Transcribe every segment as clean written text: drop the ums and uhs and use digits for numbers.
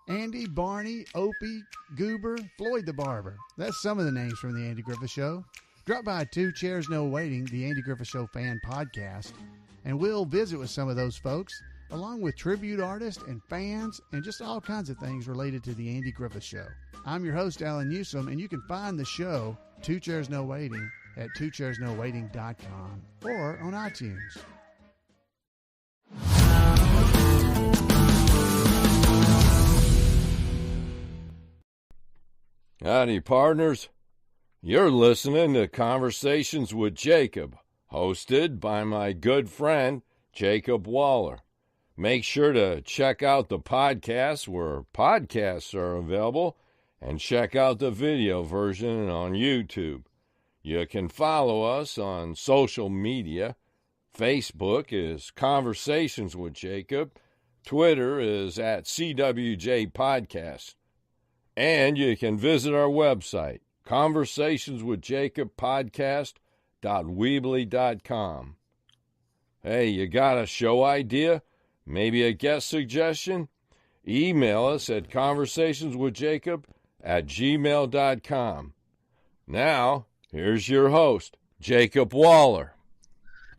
Andy, Barney, Opie, Goober, Floyd the Barber. That's some of the names from The Andy Griffith Show. Drop by Two Chairs No Waiting, The Andy Griffith Show fan podcast, and we'll visit with some of those folks, along with tribute artists and fans and just all kinds of things related to The Andy Griffith Show. I'm your host, Alan Newsom, and you can find the show, Two Chairs No Waiting, at twochairsnowaiting.com or on iTunes. Howdy, partners. You're listening to Conversations with Jacob, hosted by my good friend, Jacob Waller. Make sure to check out the podcast where podcasts are available and check out the video version on YouTube. You can follow us on social media. Facebook is Conversations with Jacob. Twitter is at CWJ Podcast. And you can visit our website, conversationswithjacobpodcast.weebly.com. Hey, you got a show idea? Maybe a guest suggestion? Email us at conversationswithjacob@gmail.com. Now, here's your host, Jacob Waller.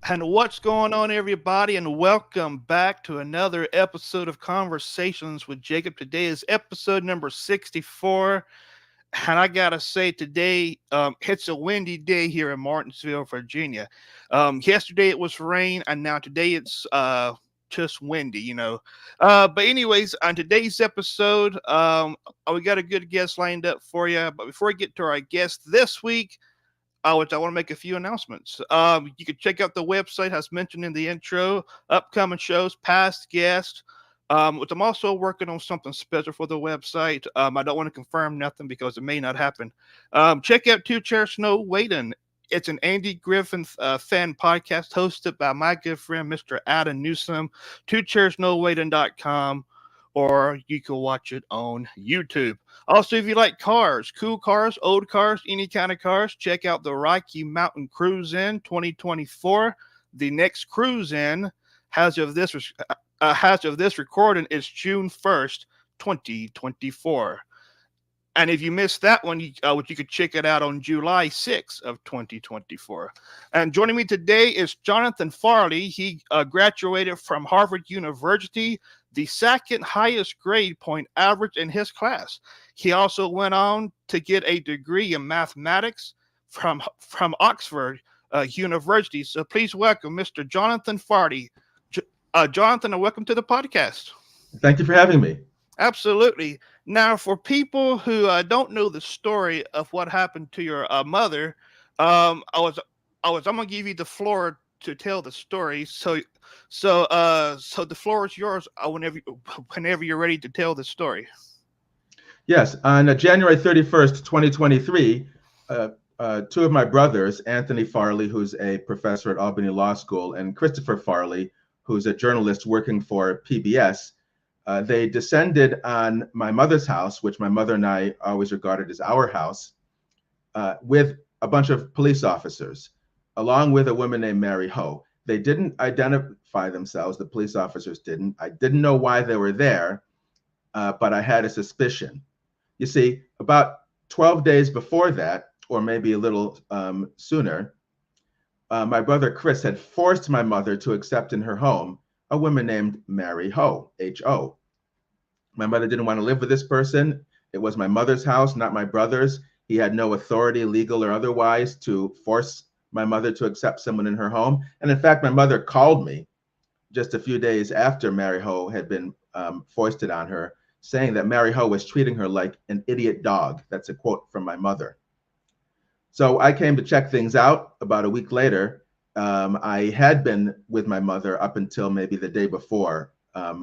And what's going on, everybody, and welcome back to another episode of Conversations with Jacob. Today is episode number 64, and I gotta say, today it's a windy day here in Martinsville, Virginia. Yesterday it was rain, and now today it's just windy, you know. But anyways, on today's episode, we got a good guest lined up for you. But before we get to our guest this week, which I want to make a few announcements. You can check out the website, as mentioned in the intro, upcoming shows, past guests. Which I'm also working on something special for the website. I don't want to confirm nothing because it may not happen. Check out Two Chairs No Waiting. It's an Andy Griffith fan podcast hosted by my good friend, Mr. Adam Newsom. twochairsnowaiting.com, or you can watch it on YouTube. Also, if you like cars, cool cars, old cars, any kind of cars, check out the Rocky Mountain Cruise In 2024. The next cruise in, as of this recording, is June 1st, 2024. And if you missed that one, you could check it out on July 6th of 2024. And joining me today is Jonathan Farley. He graduated from Harvard University, the second highest grade point average in his class. He also went on to get a degree in mathematics from Oxford University. So please welcome Mr. Jonathan Farley. Jonathan, welcome to the podcast. Thank you for having me. Absolutely. Now, for people who don't know the story of what happened to your mother, I'm gonna give you the floor to tell the story. So the floor is yours whenever you're ready to tell the story. Yes, on January 31st, 2023, two of my brothers, Anthony Farley, who's a professor at Albany Law School, and Christopher Farley, who's a journalist working for PBS, they descended on my mother's house, which my mother and I always regarded as our house, with a bunch of police officers, along with a woman named Mary Ho. They didn't identify themselves, the police officers didn't. I didn't know why they were there, but I had a suspicion. You see, about 12 days before that, or maybe a little sooner, my brother Chris had forced my mother to accept in her home a woman named Mary Ho, H-O. My mother didn't want to live with this person. It was my mother's house, not my brother's. He had no authority, legal or otherwise, to force my mother to accept someone in her home. And in fact, my mother called me just a few days after Mary Ho had been foisted on her, saying that Mary Ho was treating her like an idiot dog. That's a quote from my mother. So I came to check things out. About a week later, I had been with my mother up until maybe the day before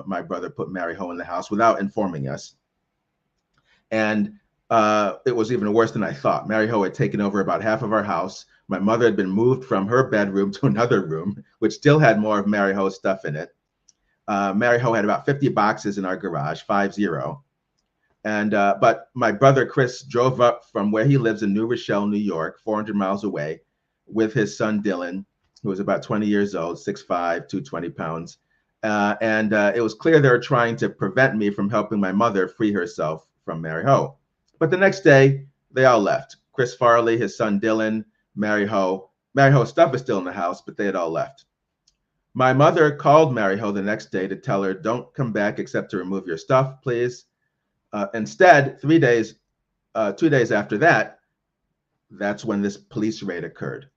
my brother put Mary Ho in the house without informing us. And it was even worse than I thought. Mary Ho had taken over about half of our house. My mother had been moved from her bedroom to another room, which still had more of Mary Ho's stuff in it. Mary Ho had about 50 boxes in our garage, 50. And but my brother Chris drove up from where he lives in New Rochelle, New York, 400 miles away, with his son Dylan, who was about 20 years old, 6'5", 220 pounds. and it was clear they were trying to prevent me from helping my mother free herself from Mary Ho. But the next day, they all left. Chris Farley, his son Dylan, Mary Ho. Mary Ho's stuff is still in the house, but they had all left. My mother called Mary Ho the next day to tell her, don't come back except to remove your stuff, please. Instead, 2 days after that, that's when this police raid occurred.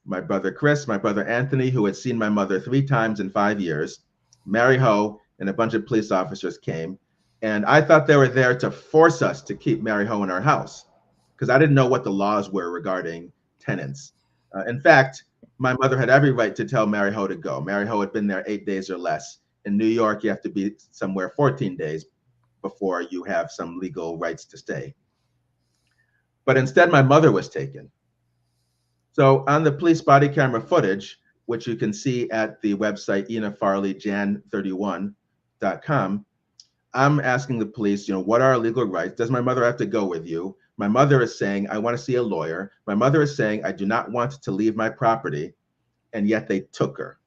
My brother Chris, my brother Anthony, who had seen my mother 3 times in 5 years, Mary Ho, and a bunch of police officers came. And I thought they were there to force us to keep Mary Ho in our house, because I didn't know what the laws were regarding tenants. In fact, my mother had every right to tell Mary Ho to go. Mary Ho had been there 8 days or less. In New York, you have to be somewhere 14 days before you have some legal rights to stay. But instead, my mother was taken. So on the police body camera footage, which you can see at the website enafarleyjan31.com, I'm asking the police, what are our legal rights? Does my mother have to go with you? My mother is saying, I want to see a lawyer. My mother is saying, I do not want to leave my property, and yet they took her.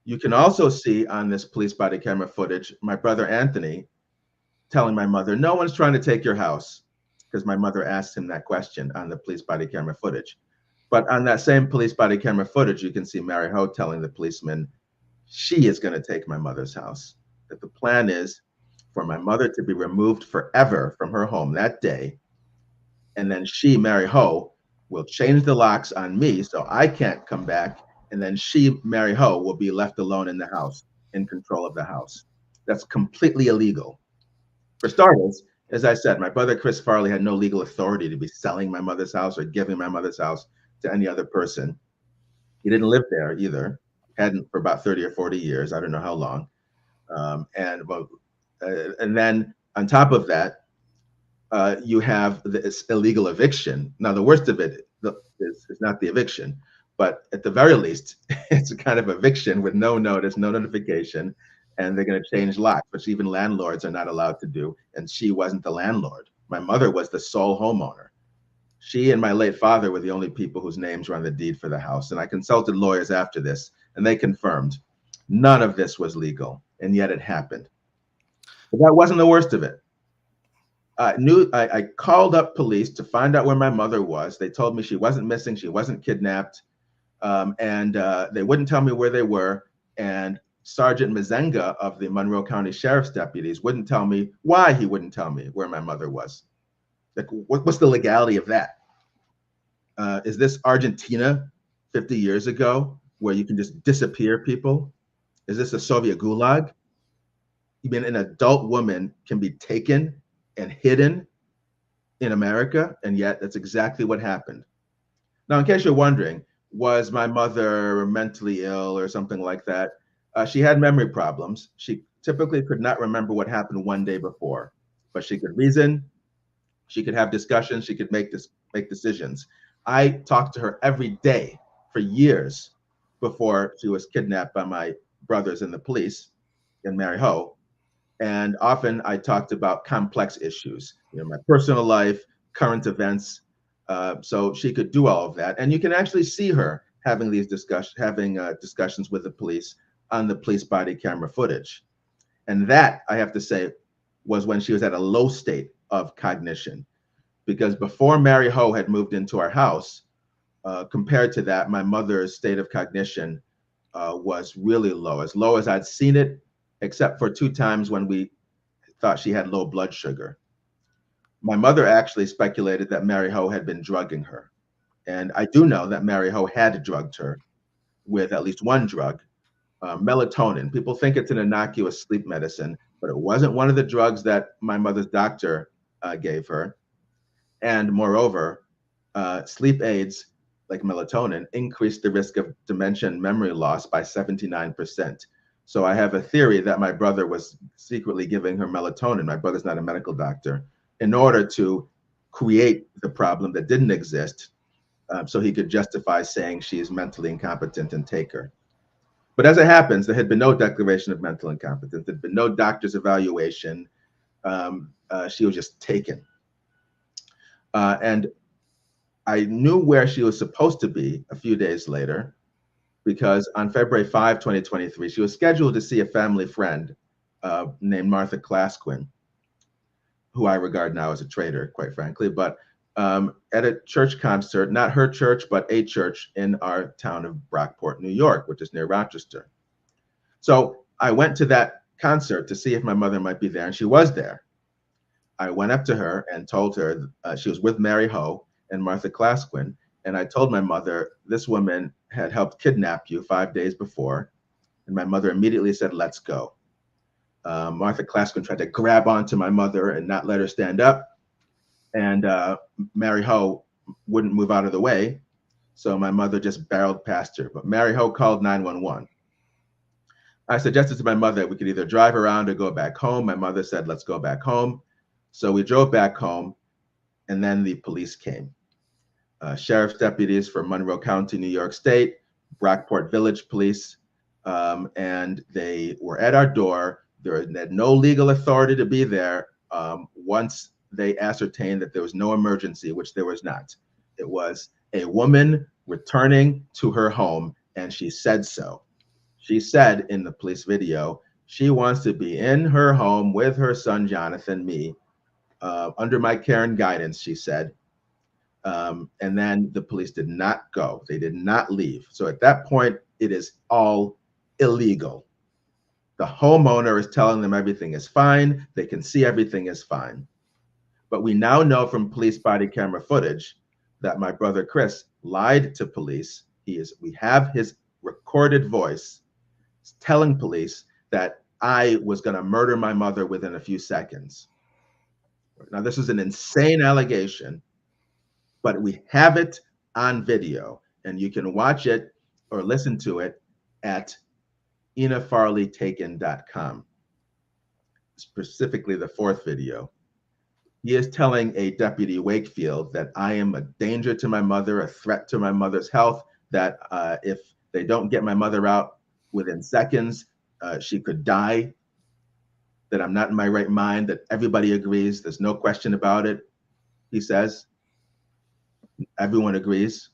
You can also see on this police body camera footage, my brother Anthony telling my mother, no one's trying to take your house, because my mother asked him that question on the police body camera footage. But on that same police body camera footage, you can see Mary Ho telling the policeman, she is going to take my mother's house. That the plan is for my mother to be removed forever from her home that day. And then she, Mary Ho, will change the locks on me so I can't come back. And then she, Mary Ho, will be left alone in the house, in control of the house. That's completely illegal. For starters, as I said, my brother Chris Farley had no legal authority to be selling my mother's house or giving my mother's house to any other person. He didn't live there either, hadn't for about 30 or 40 years. I don't know how long. And then on top of that, you have this illegal eviction. Now, the worst of it is not the eviction, but at the very least, it's a kind of eviction with no notice, no notification, and they're going to change locks, which even landlords are not allowed to do. And she wasn't the landlord. My mother was the sole homeowner. She and my late father were the only people whose names were on the deed for the house. And I consulted lawyers after this, and they confirmed none of this was legal, and yet it happened. But that wasn't the worst of it. I called up police to find out where my mother was. They told me she wasn't missing, she wasn't kidnapped, and they wouldn't tell me where they were. And Sergeant Mazenga of the Monroe County Sheriff's deputies wouldn't tell me why he wouldn't tell me where my mother was. Like, what's the legality of that? Is this Argentina 50 years ago where you can just disappear people? Is this a Soviet gulag? You mean an adult woman can be taken and hidden in America, and yet that's exactly what happened. Now, in case you're wondering, was my mother mentally ill or something like that? She had memory problems. She typically could not remember what happened one day before, but she could reason, she could have discussions, she could make decisions. I talked to her every day for years before she was kidnapped by my brothers in the police and Mary Ho. And often I talked about complex issues, my personal life, current events. So she could do all of that. And you can actually see her having these discussions with the police on the police body camera footage. And that, I have to say, was when she was at a low state of cognition. Because before Mary Ho had moved into our house, compared to that, my mother's state of cognition was really low as I'd seen it, except for 2 times when we thought she had low blood sugar. My mother actually speculated that Mary Ho had been drugging her. And I do know that Mary Ho had drugged her with at least one drug, melatonin. People think it's an innocuous sleep medicine, but it wasn't one of the drugs that my mother's doctor gave her. And moreover, sleep aids like melatonin increased the risk of dementia and memory loss by 79%. So I have a theory that my brother was secretly giving her melatonin. My brother's not a medical doctor, in order to create the problem that didn't exist, so he could justify saying she is mentally incompetent and take her. But as it happens, there had been no declaration of mental incompetence. There had been no doctor's evaluation. She was just taken. And I knew where she was supposed to be a few days later. because on February 5, 2023, she was scheduled to see a family friend named Martha Clasquin, who I regard now as a traitor, quite frankly, but at a church concert, not her church, but a church in our town of Brockport, New York, which is near Rochester. So I went to that concert to see if my mother might be there, and she was there. I went up to her and told her she was with Mary Ho and Martha Clasquin, and I told my mother, this woman had helped kidnap you 5 days before, and my mother immediately said, let's go. Martha Clasquin tried to grab onto my mother and not let her stand up, and Mary Ho wouldn't move out of the way, so my mother just barreled past her. But Mary Ho called 911. I suggested to my mother that we could either drive around or go back home. My mother said, let's go back home. So we drove back home, and then the police came. Sheriff's deputies from Monroe County, New York State, Brockport Village Police, and they were at our door. They had no legal authority to be there once they ascertained that there was no emergency, which there was not. It was a woman returning to her home, and she said so. She said in the police video, she wants to be in her home with her son, Jonathan, me, under my care and guidance, she said. And then the police did not go. They did not leave. So at that point, it is all illegal. The homeowner is telling them everything is fine. They can see everything is fine. But we now know from police body camera footage that my brother Chris lied to police. We have his recorded voice telling police that I was going to murder my mother within a few seconds. Now, this is an insane allegation, but we have it on video, and you can watch it or listen to it at enafarleytaken.com, specifically the fourth video. He is telling a Deputy Wakefield that I am a danger to my mother, a threat to my mother's health, that if they don't get my mother out within seconds, she could die, that I'm not in my right mind, that everybody agrees. There's no question about it, he says. Everyone agrees.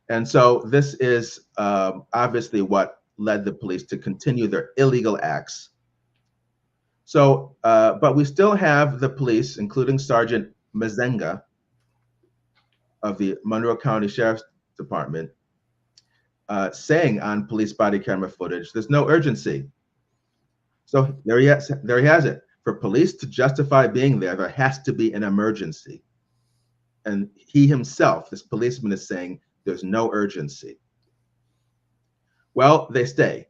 And so this is obviously what led the police to continue their illegal acts. So, but we still have the police, including Sergeant Mazenga of the Monroe County Sheriff's Department, saying on police body camera footage, there's no urgency. So there he has it. For police to justify being there, there has to be an emergency. And he himself, this policeman, is saying there's no urgency. Well, they stay.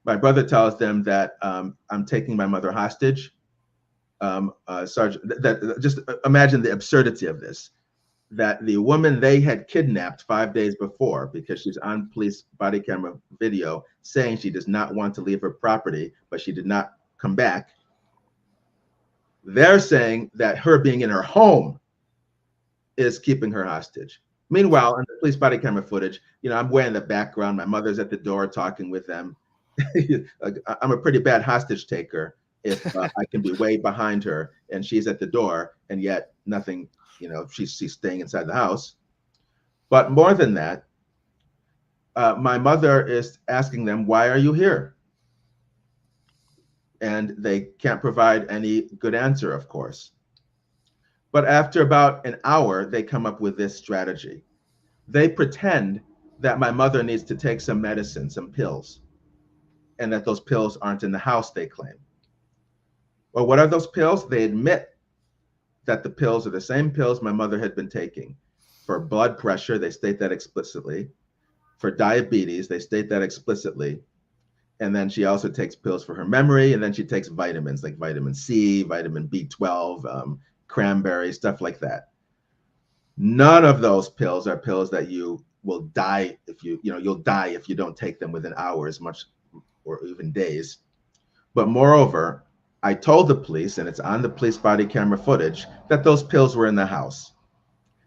My brother tells them that I'm taking my mother hostage. Sergeant, just imagine the absurdity of this, that the woman they had kidnapped 5 days before, because she's on police body camera video saying she does not want to leave her property, but she did not come back. They're saying that her being in her home is keeping her hostage. Meanwhile, in the police body camera footage, I'm way in the background. My mother's at the door talking with them. I'm a pretty bad hostage taker if I can be way behind her and she's at the door, and yet nothing, she's staying inside the house. But more than that, my mother is asking them, why are you here? And they can't provide any good answer, of course. But after about an hour, they come up with this strategy. They pretend that my mother needs to take some medicine, some pills, and that those pills aren't in the house, they claim. Well, what are those pills? They admit that the pills are the same pills my mother had been taking. For blood pressure, they state that explicitly. For diabetes, they state that explicitly. And then she also takes pills for her memory, and then she takes vitamins like vitamin C, vitamin B12, cranberry, stuff like that. None of those pills are pills that you will die if you'll die if you don't take them within hours, much or even days. But moreover, I told the police, and it's on the police body camera footage, that those pills were in the house.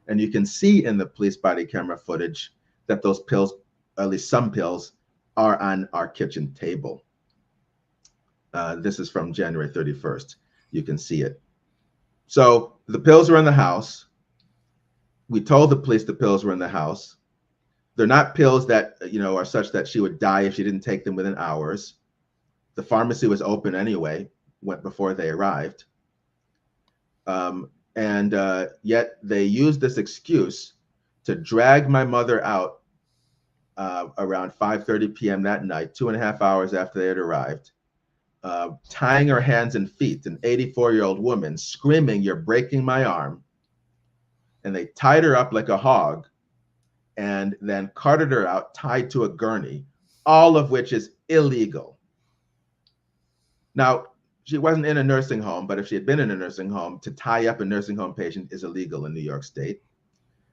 And you can see in the police body camera footage that those pills, at least some pills, are on our kitchen table. This is from January 31st. You can see it. So the pills were in the house. We told the police the pills were in the house. They're not pills that, are such that she would die if she didn't take them within hours. The pharmacy was open anyway, before they arrived. And yet they used this excuse to drag my mother out around 5:30 p.m. that night, 2.5 hours after they had arrived, tying her hands and feet, an 84-year-old woman screaming, "You're breaking my arm." And they tied her up like a hog and then carted her out tied to a gurney, all of which is illegal. Now, she wasn't in a nursing home, but if she had been in a nursing home, to tie up a nursing home patient is illegal in New York State.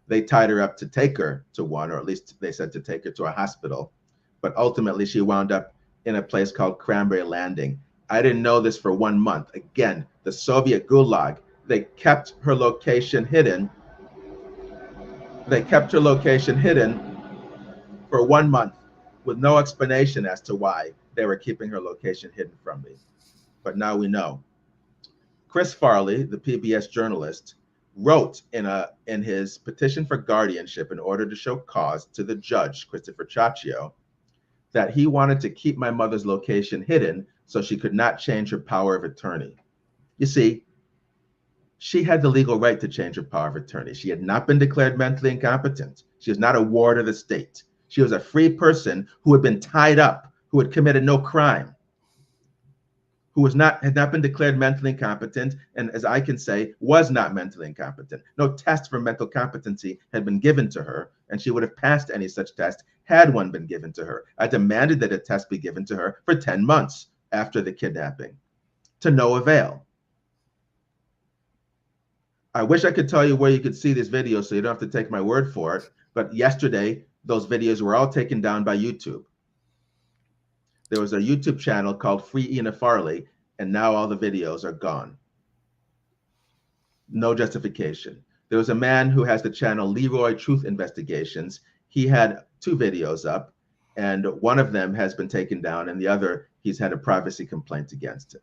They tied her up to take her to one, or at least they said to take her to a hospital. But ultimately, she wound up in a place called Cranberry Landing. I didn't know this for 1 month. Again, the Soviet Gulag, they kept her location hidden. They kept her location hidden for 1 month with no explanation as to why they were keeping her location hidden from me. But now we know. Chris Farley, the PBS journalist, wrote in his petition for guardianship in order to show cause to the judge, Christopher Ciaccio, that he wanted to keep my mother's location hidden so she could not change her power of attorney. You see, she had the legal right to change her power of attorney. She had not been declared mentally incompetent. She was not a ward of the state. She was a free person who had been tied up, who had committed no crime, who had not been declared mentally incompetent, and as I can say, was not mentally incompetent. No test for mental competency had been given to her, and she would have passed any such test had one been given to her. I demanded that a test be given to her for 10 months after the kidnapping, to no avail. I wish I could tell you where you could see this video so you don't have to take my word for it, but yesterday, those videos were all taken down by YouTube. There was a YouTube channel called Free Ena Farley, and now all the videos are gone. No justification. There was a man who has the channel Leroy Truth Investigations. He had 2 videos up, and one of them has been taken down, and the other, he's had a privacy complaint against it.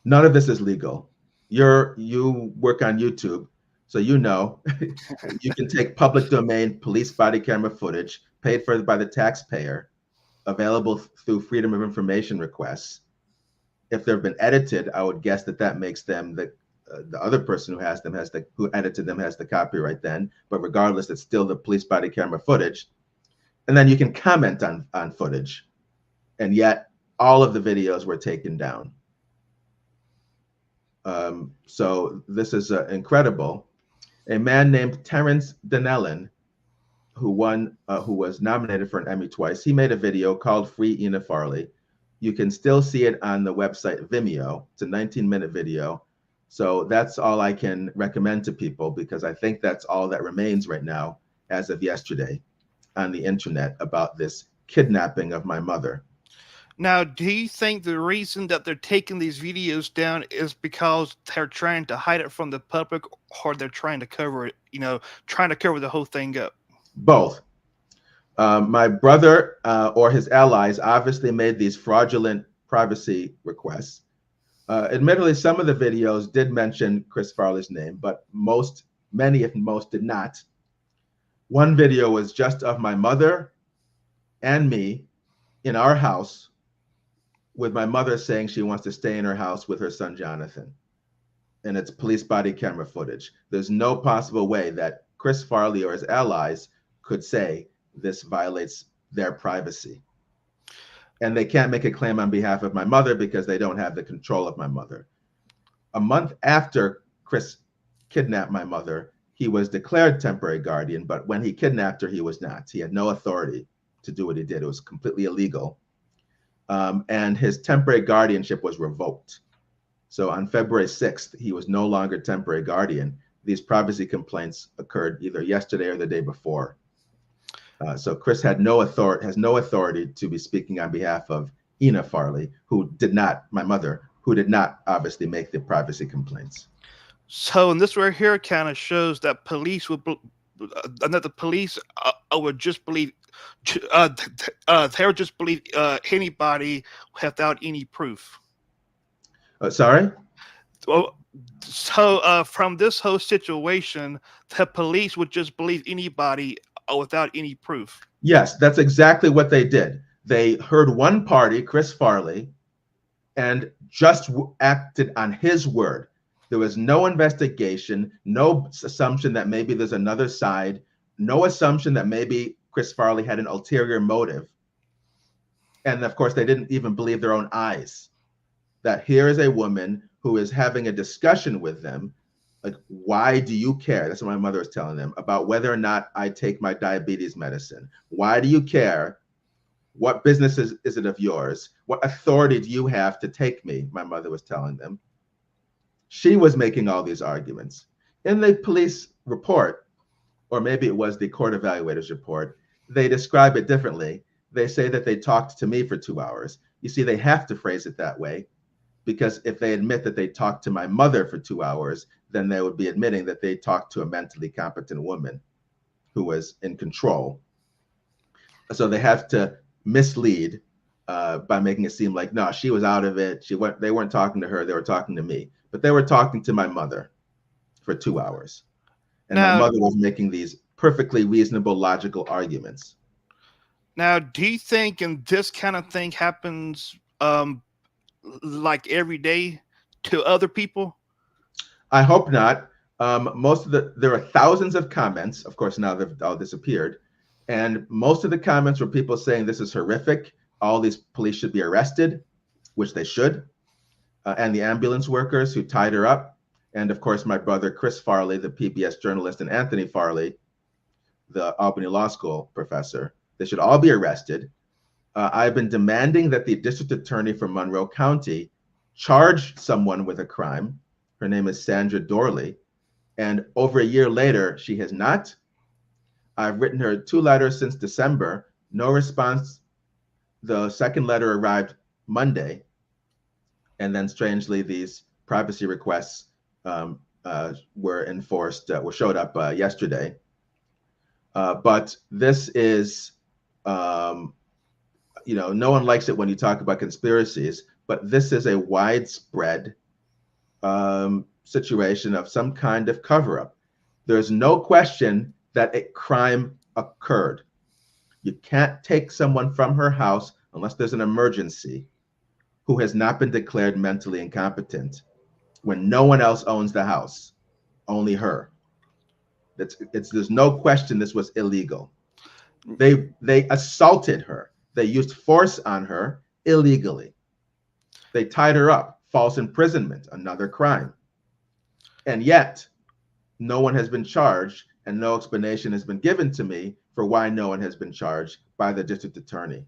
None of this is legal. You work on YouTube, so you know you can take public domain police body camera footage paid for by the taxpayer, available through Freedom of Information requests. If they've been edited, I would guess that makes them the other person who edited them has the copyright then. But regardless, it's still the police body camera footage. And then you can comment on footage, and yet all of the videos were taken down. So this is incredible. A man named Terrence Donnellan, who was nominated for an Emmy twice, he made a video called Free Ena Farley. You can still see it on the website Vimeo. It's a 19-minute video. So that's all I can recommend to people, because I think that's all that remains right now, as of yesterday, on the internet about this kidnapping of my mother. Now, do you think the reason that they're taking these videos down is because they're trying to hide it from the public, or they're trying to cover it, trying to cover the whole thing up? Both. My brother or his allies obviously made these fraudulent privacy requests. Admittedly, some of the videos did mention Chris Farley's name, but many if most did not. One video was just of my mother and me in our house, with my mother saying she wants to stay in her house with her son, Jonathan. And it's police body camera footage. There's no possible way that Chris Farley or his allies could say this violates their privacy. And they can't make a claim on behalf of my mother because they don't have the control of my mother. A month after Chris kidnapped my mother, he was declared temporary guardian, but when he kidnapped her, he was not. He had no authority to do what he did. It was completely illegal. And his temporary guardianship was revoked. So on February 6th, he was no longer temporary guardian. These privacy complaints occurred either yesterday or the day before. So Chris has no authority to be speaking on behalf of Ena Farley, my mother, who did not obviously make the privacy complaints. So, and this right here kind of shows that police would just believe they would just believe anybody without any proof. Sorry? Well, So from this whole situation, the police would just believe anybody without any proof. Yes, that's exactly what they did. They heard one party, Chris Farley, and just acted on his word. There was no investigation, no assumption that maybe there's another side, no assumption that maybe Chris Farley had an ulterior motive. And of course, they didn't even believe their own eyes, that here is a woman who is having a discussion with them. Like, why do you care? That's what my mother was telling them, about whether or not I take my diabetes medicine. Why do you care? What business is it of yours? What authority do you have to take me? My mother was telling them. She was making all these arguments. In the police report, or maybe it was the court evaluator's report, they describe it differently. They say that they talked to me for 2 hours. You see, they have to phrase it that way, because if they admit that they talked to my mother for 2 hours, then they would be admitting that they talked to a mentally competent woman who was in control. So they have to mislead by making it seem like, no, she was out of it. They weren't talking to her. They were talking to me. But they were talking to my mother for 2 hours. And my mother was making these perfectly reasonable, logical arguments. Now, do you think this kind of thing happens like every day to other people? I hope not. There are thousands of comments. Of course, now they've all disappeared. And most of the comments were people saying this is horrific. All these police should be arrested, which they should. And the ambulance workers who tied her up. And of course, my brother, Chris Farley, the PBS journalist, and Anthony Farley, the Albany Law School professor. They should all be arrested. I've been demanding that the district attorney from Monroe County charge someone with a crime. Her name is Sandra Dorley. And over a year later, she has not. I've written her 2 letters since December, no response. The second letter arrived Monday. And then strangely, these privacy requests were enforced, showed up yesterday. But this is, no one likes it when you talk about conspiracies, but this is a widespread situation of some kind of cover-up. There's no question that a crime occurred. You can't take someone from her house unless there's an emergency who has not been declared mentally incompetent when no one else owns the house, only her. There's no question this was illegal. They assaulted her. They used force on her illegally. They tied her up, false imprisonment, another crime. And yet, no one has been charged, and no explanation has been given to me for why no one has been charged by the district attorney.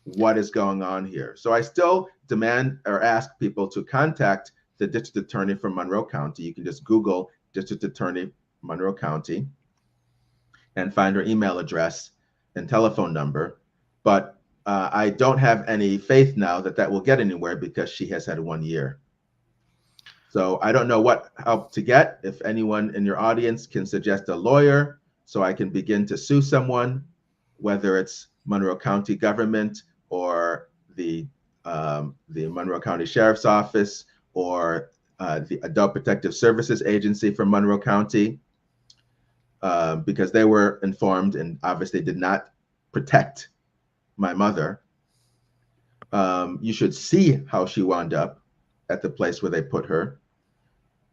What is going on here? So I still demand or ask people to contact the district attorney from Monroe County. You can just Google district attorney Monroe County and find her email address and telephone number. But I don't have any faith now that will get anywhere because she has had 1 year. So I don't know what help to get. If anyone in your audience can suggest a lawyer so I can begin to sue someone, whether it's Monroe County government or the Monroe County Sheriff's Office or the Adult Protective Services Agency from Monroe County, because they were informed and obviously did not protect my mother. You should see how she wound up at the place where they put her.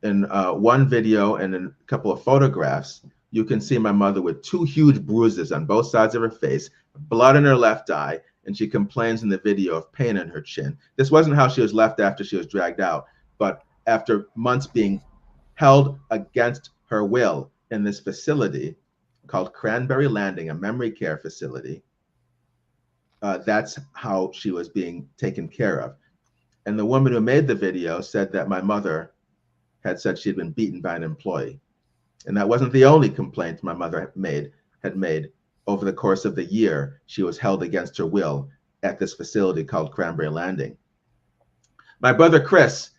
In one video and in a couple of photographs, you can see my mother with 2 huge bruises on both sides of her face, blood in her left eye, and she complains in the video of pain in her chin. This wasn't how she was left after she was dragged out, but after months being held against her will in this facility called Cranberry Landing, a memory care facility. That's how she was being taken care of. And the woman who made the video said that my mother had said she'd been beaten by an employee. And that wasn't the only complaint my mother had made over the course of the year she was held against her will at this facility called Cranberry Landing. My brother Chris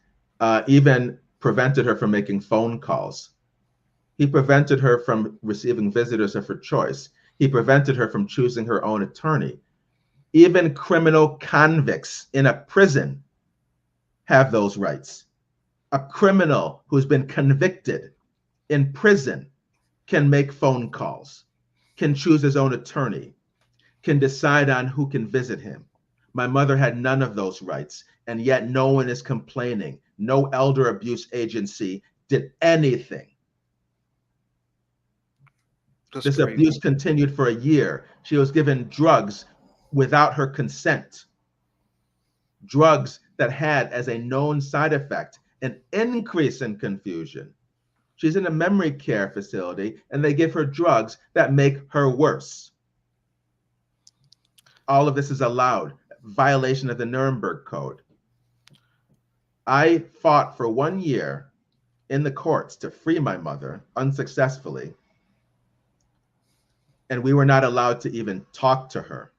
even prevented her from making phone calls. He prevented her from receiving visitors of her choice. He prevented her from choosing her own attorney. Even criminal convicts in a prison have those rights. A criminal who's been convicted in prison can make phone calls, can choose his own attorney, can decide on who can visit him. My mother had none of those rights, and yet no one is complaining. No elder abuse agency did anything. This abuse continued for a year. She was given drugs without her consent. Drugs that had as a known side effect an increase in confusion. She's in a memory care facility and they give her drugs that make her worse. All of this is allowed, violation of the Nuremberg Code. I fought for 1 year in the courts to free my mother unsuccessfully. And we were not allowed to even talk to her.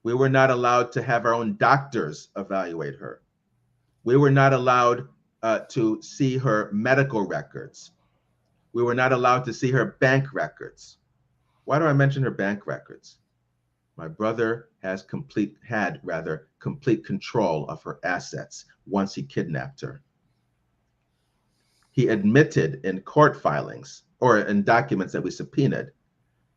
We were not allowed to have our own doctors evaluate her. We were not allowed to see her medical records. We were not allowed to see her bank records. Why do I mention her bank records? My brother had complete control of her assets once he kidnapped her. He admitted in court filings or in documents that we subpoenaed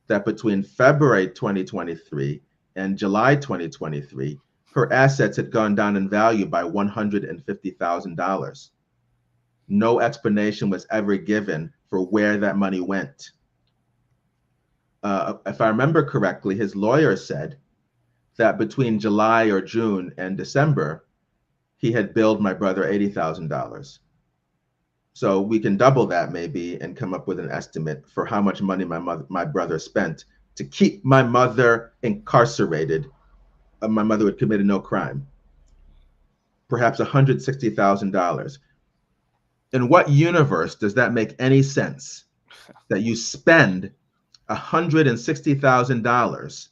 that between February 2023 and July 2023, her assets had gone down in value by $150,000. No explanation was ever given for where that money went. If I remember correctly, his lawyer said that between July or June and December, he had billed my brother $80,000. So we can double that maybe and come up with an estimate for how much money my brother spent to keep my mother incarcerated. My mother had committed no crime. Perhaps $160,000. In what universe does that make any sense? That you spend $160,000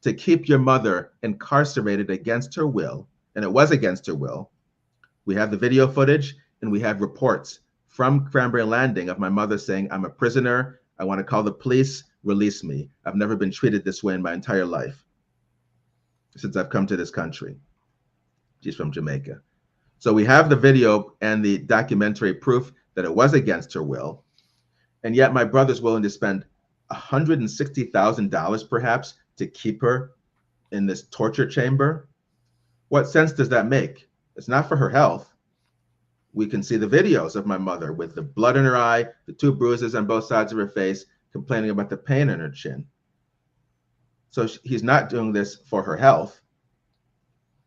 to keep your mother incarcerated against her will, and it was against her will. We have the video footage and we have reports from Cranberry Landing of my mother saying, "I'm a prisoner. I want to call the police. Release me. I've never been treated this way in my entire life since I've come to this country." She's from Jamaica. So we have the video and the documentary proof that it was against her will. And yet my brother's willing to spend $160,000 perhaps to keep her in this torture chamber. What sense does that make? It's not for her health. We can see the videos of my mother with the blood in her eye, the 2 bruises on both sides of her face, complaining about the pain in her chin. So he's not doing this for her health.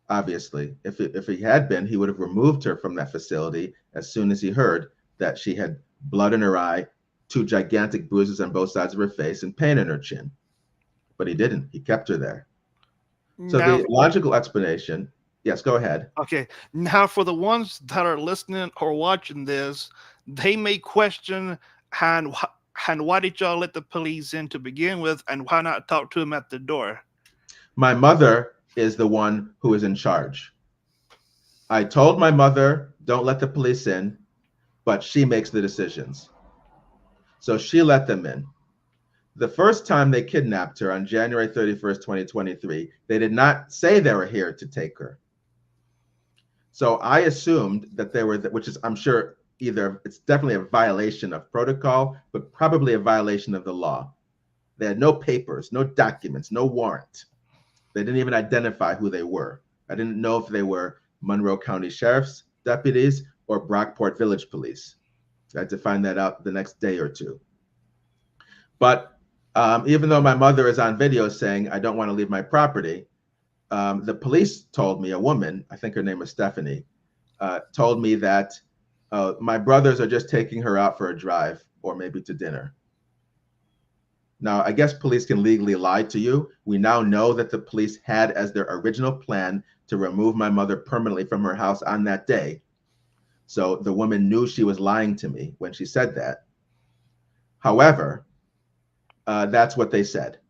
Obviously, if he had been, he would have removed her from that facility as soon as he heard that she had blood in her eye, 2 gigantic bruises on both sides of her face, and pain in her chin. But he didn't. He kept her there. So now, the logical explanation, yes, go ahead. Okay. Now, for the ones that are listening or watching this, they may question, and why did y'all let the police in to begin with, and why not talk to him at the door? My mother is the one who is in charge. I told my mother, don't let the police in, but she makes the decisions. So she let them in. The first time they kidnapped her on January 31st, 2023, they did not say they were here to take her. So I assumed that they were, which is, I'm sure, it's definitely a violation of protocol, but probably a violation of the law. They had no papers, no documents, no warrant. They didn't even identify who they were. I didn't know if they were Monroe County Sheriff's deputies or Brockport Village Police. I had to find that out the next day or two. But even though my mother is on video saying, "I don't want to leave my property," the police told me, a woman, I think her name was Stephanie, told me that my brothers are just taking her out for a drive or maybe to dinner. Now, I guess police can legally lie to you. We now know that the police had as their original plan to remove my mother permanently from her house on that day. So the woman knew she was lying to me when she said that. However, that's what they said.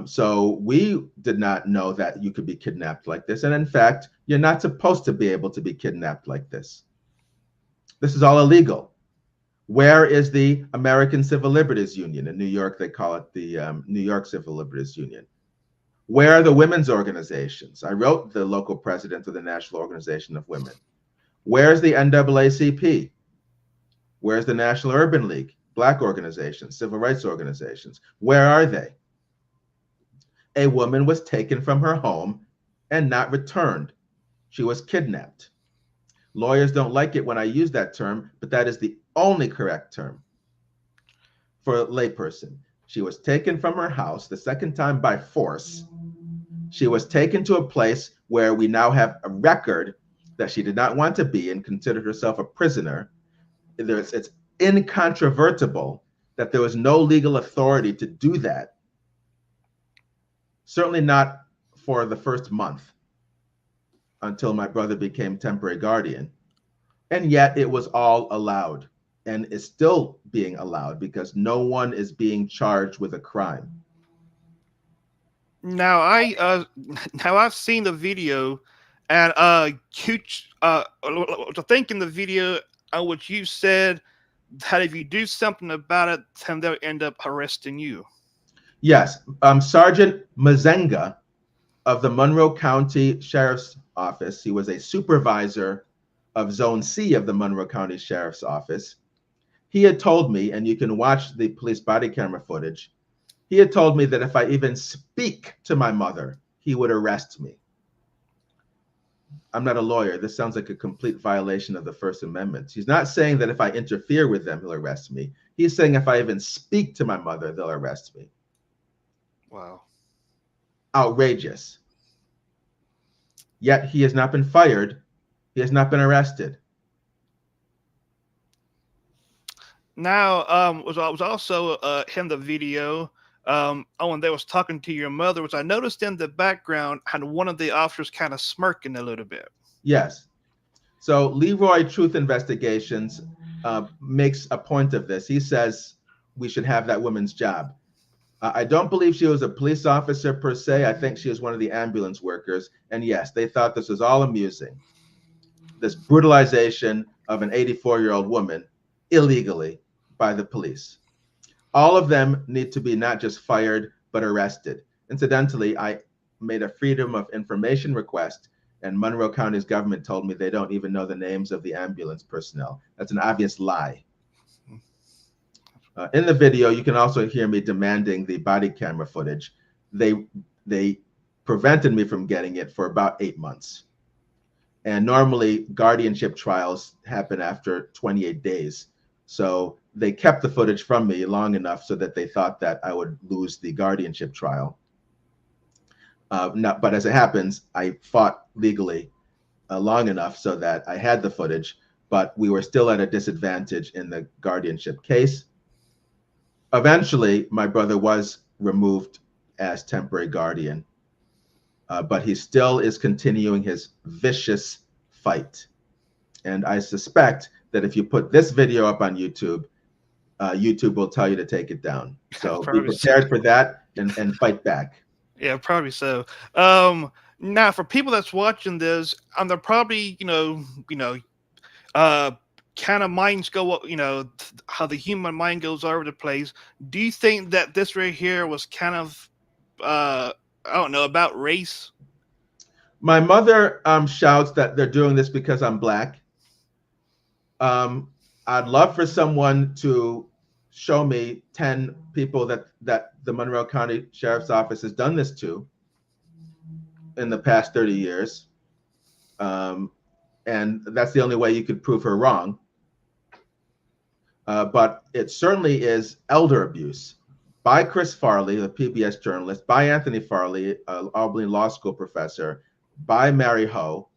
So we did not know that you could be kidnapped like this. And in fact, you're not supposed to be able to be kidnapped like this. This is all illegal. Where is the American Civil Liberties Union? In New York, they call it the New York Civil Liberties Union. Where are the women's organizations? I wrote the local president of the National Organization of Women. Where's the NAACP? Where's the National Urban League? Black organizations, civil rights organizations. Where are they? A woman was taken from her home and not returned. She was kidnapped. Lawyers don't like it when I use that term, but that is the only correct term for a layperson. She was taken from her house the second time by force. She was taken to a place where we now have a record that she did not want to be and considered herself a prisoner. It's incontrovertible that there was no legal authority to do that. Certainly not for the first month until my brother became temporary guardian. And yet it was all allowed and is still being allowed because no one is being charged with a crime. Now I've seen the video, and I think in the video which you said that if you do something about it, then they'll end up arresting you. Yes, Sergeant Mazenga of the Monroe County Sheriff's Office. He was a supervisor of Zone C of the Monroe County Sheriff's Office. He had told me, and you can watch the police body camera footage, he had told me that if I even speak to my mother, he would arrest me. I'm not a lawyer. This sounds like a complete violation of the First Amendment. He's not saying that if I interfere with them, he'll arrest me. He's saying if I even speak to my mother, they'll arrest me. Wow. Outrageous. Yet he has not been fired. He has not been arrested. Now, I was also in the video when they was talking to your mother, which I noticed in the background had one of the officers kind of smirking a little bit. Yes. So Leroy Truth Investigations makes a point of this. He says we should have that woman's job. I don't believe she was a police officer per se. I think she was one of the ambulance workers. And yes, they thought this was all amusing. This brutalization of an 84-year-old woman illegally by the police. All of them need to be not just fired, but arrested. Incidentally, I made a Freedom of Information request, and Monroe County's government told me they don't even know the names of the ambulance personnel. That's an obvious lie. In the video, you can also hear me demanding the body camera footage. They prevented me from getting it for about 8 months. And normally guardianship trials happen after 28 days. So they kept the footage from me long enough so that they thought that I would lose the guardianship trial. But as it happens, I fought legally long enough so that I had the footage, but we were still at a disadvantage in the guardianship case. Eventually, my brother was removed as temporary guardian, but he still is continuing his vicious fight. And I suspect that if you put this video up on YouTube, YouTube will tell you to take it down. So be prepared for that and fight back. Yeah, probably so. Now, for people that's watching this, they're probably, kind of minds go, how the human mind goes all over the place. Do you think that this right here was kind of, I don't know, about race? My mother shouts that they're doing this because I'm Black. I'd love for someone to show me 10 people that the Monroe County Sheriff's Office has done this to in the past 30 years. And that's the only way you could prove her wrong. But it certainly is elder abuse by Chris Farley, the PBS journalist, by Anthony Farley, Albany Law School professor, by Mary Ho,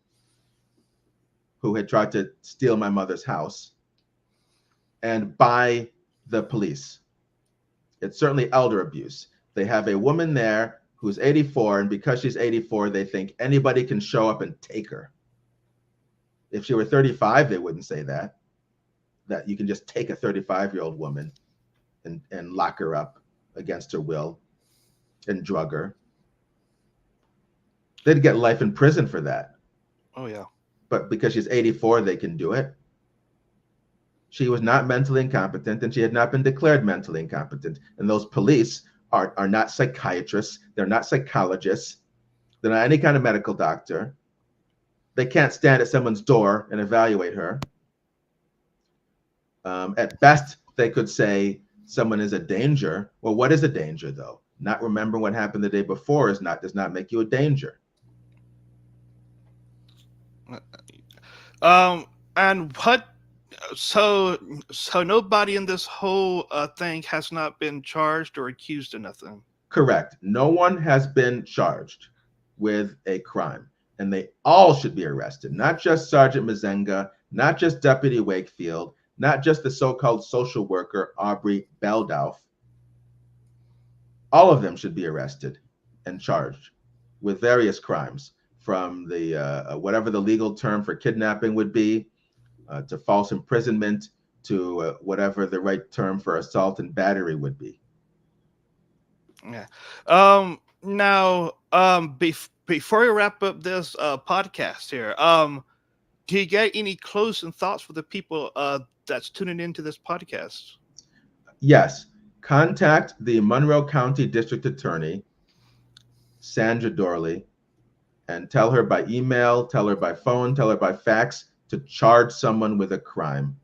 who had tried to steal my mother's house, and by the police. It's certainly elder abuse. They have a woman there who's 84, and because she's 84, they think anybody can show up and take her. If she were 35, they wouldn't say that you can just take a 35-year-old woman and lock her up against her will and drug her. They'd get life in prison for that. Oh, yeah. But because she's 84, they can do it. She was not mentally incompetent, and she had not been declared mentally incompetent. And those police are not psychiatrists. They're not psychologists. They're not any kind of medical doctor. They can't stand at someone's door and evaluate her. At best, they could say someone is a danger. Well, what is a danger, though? Not remembering what happened the day before does not make you a danger. And what? So nobody in this whole thing has not been charged or accused of nothing. Correct. No one has been charged with a crime, and they all should be arrested. Not just Sergeant Mazenga, not just Deputy Wakefield, not just the so-called social worker Aubrey Beldouf. All of them should be arrested and charged with various crimes, from the whatever the legal term for kidnapping would be, to false imprisonment, to whatever the right term for assault and battery would be. Yeah. Now, before we wrap up this podcast here, do you get any closing thoughts for the people that's tuning into this podcast? Yes. Contact the Monroe County District Attorney, Sandra Dorley, and tell her by email, tell her by phone, tell her by fax to charge someone with a crime.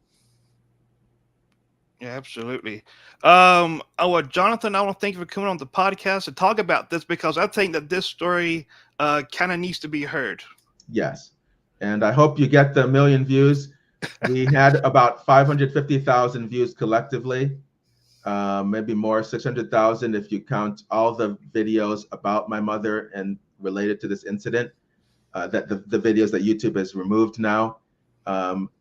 Yeah, absolutely. Jonathan, I want to thank you for coming on the podcast to talk about this, because I think that this story kind of needs to be heard. Yes. And I hope you get the 1 million views. We had about 550,000 views collectively, maybe more, 600,000 if you count all the videos about my mother and related to this incident, that the videos that YouTube has removed now.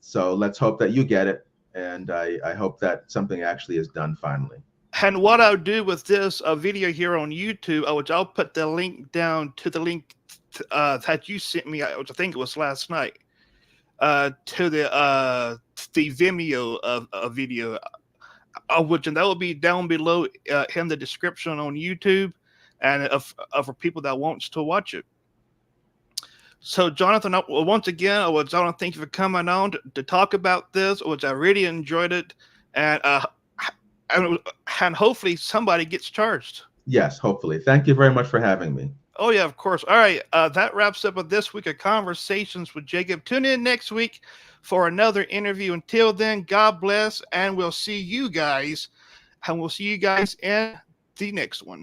So let's hope that you get it. And I hope that something actually is done finally. And what I'll do with this video here on YouTube, I'll put the link down to the link that you sent me, which I think it was last night, to the Vimeo video, which that will be down below in the description on YouTube, and for people that wants to watch it. So, Jonathan, once again, I want to thank you for coming on to talk about this, which I really enjoyed it, and hopefully somebody gets charged. Yes, hopefully. Thank you very much for having me. Oh, yeah, of course. All right, that wraps up with this week of Conversations with Jacob. Tune in next week for another interview. Until then, God bless, and we'll see you guys in the next one.